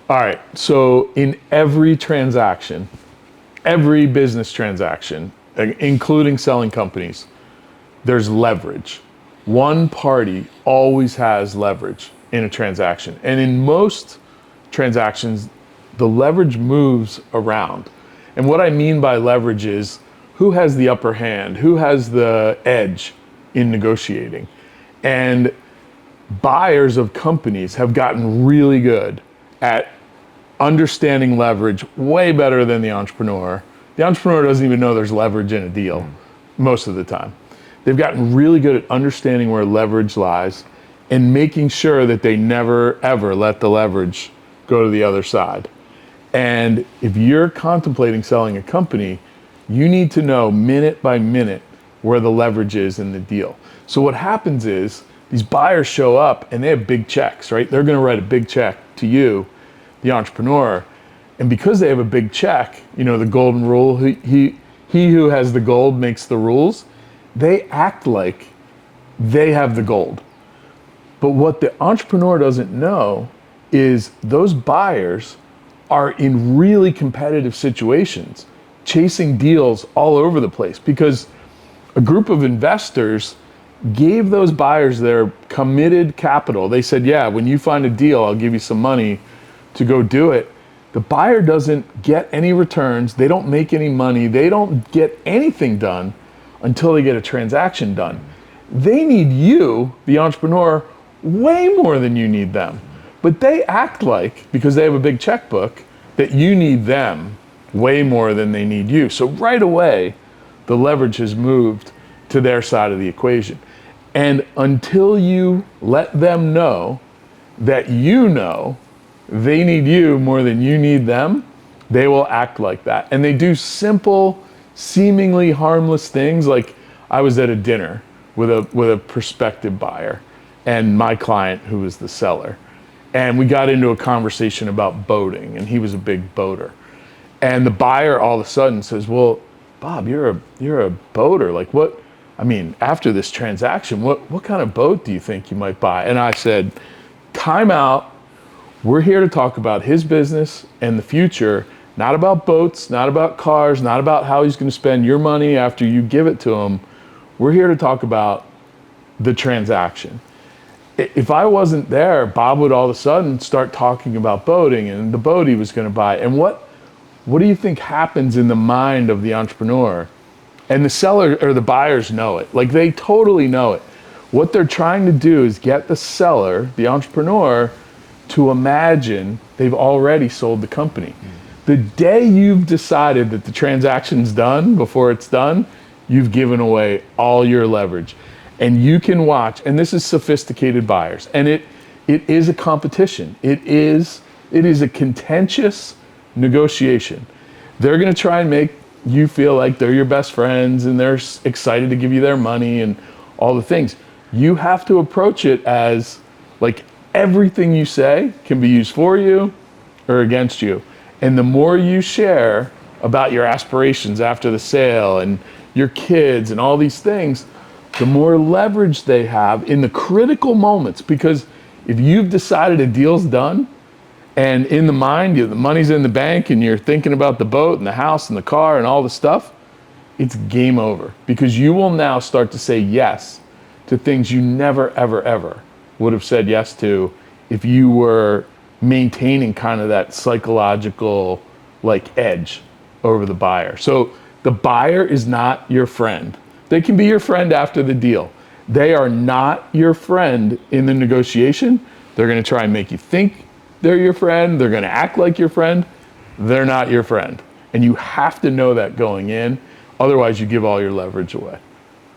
All right. So in every transaction, every business transaction, including selling companies, there's leverage. One party always has leverage in a transaction. And in most transactions, the leverage moves around. And what I mean by leverage is who has the upper hand, who has the edge in negotiating. And buyers of companies have gotten really good at understanding leverage way better than the entrepreneur. The entrepreneur doesn't even know there's leverage in a deal most of the time. They've gotten really good at understanding where leverage lies and making sure that they never ever let the leverage go to the other side. And if you're contemplating selling a company, you need to know minute by minute where the leverage is in the deal. So what happens is these buyers show up and they have big checks, right? They're gonna write a big check to you, the entrepreneur. And because they have a big check, you know, the golden rule, he who has the gold makes the rules. They act like they have the gold. But what the entrepreneur doesn't know is those buyers are in really competitive situations, chasing deals all over the place because a group of investors gave those buyers their committed capital. They said, yeah, when you find a deal, I'll give you some money to go do it. The buyer doesn't get any returns. They don't make any money. They don't get anything done until they get a transaction done. They need you, the entrepreneur, way more than you need them. But they act like, because they have a big checkbook, that you need them way more than they need you. So right away, the leverage has moved to their side of the equation. And until you let them know that you know they need you more than you need them, they will act like that. And they do simple, seemingly harmless things. Like I was at a dinner with a prospective buyer and my client who was the seller. And we got into a conversation about boating, and he was a big boater. And the buyer all of a sudden says, well, Bob, you're a boater. Like what, I mean, after this transaction, what kind of boat do you think you might buy? And I said, time out. We're here to talk about his business and the future, not about boats, not about cars, not about how he's going to spend your money after you give it to him. We're here to talk about the transaction. If I wasn't there, Bob would all of a sudden start talking about boating and the boat he was going to buy. And what do you think happens in the mind of the entrepreneur? And the seller or the buyers know it. Like they totally know it. What they're trying to do is get the seller, the entrepreneur, to imagine they've already sold the company. The day you've decided that the transaction's done, before it's done, you've given away all your leverage. And you can watch, and this is sophisticated buyers, and it is a competition. It is a contentious negotiation. They're gonna try and make you feel like they're your best friends and they're excited to give you their money and all the things. You have to approach it as like everything you say can be used for you or against you. And the more you share about your aspirations after the sale and your kids and all these things, the more leverage they have in the critical moments. Because if you've decided a deal's done and in the mind, the money's in the bank and you're thinking about the boat and the house and the car and all the stuff, it's game over. Because you will now start to say yes to things you never, ever, ever would have said yes to if you were maintaining kind of that psychological like edge over the buyer. So the buyer is not your friend. They can be your friend after the deal. They are not your friend in the negotiation. They're gonna try and make you think they're your friend. They're gonna act like your friend. They're not your friend. And you have to know that going in. Otherwise you give all your leverage away.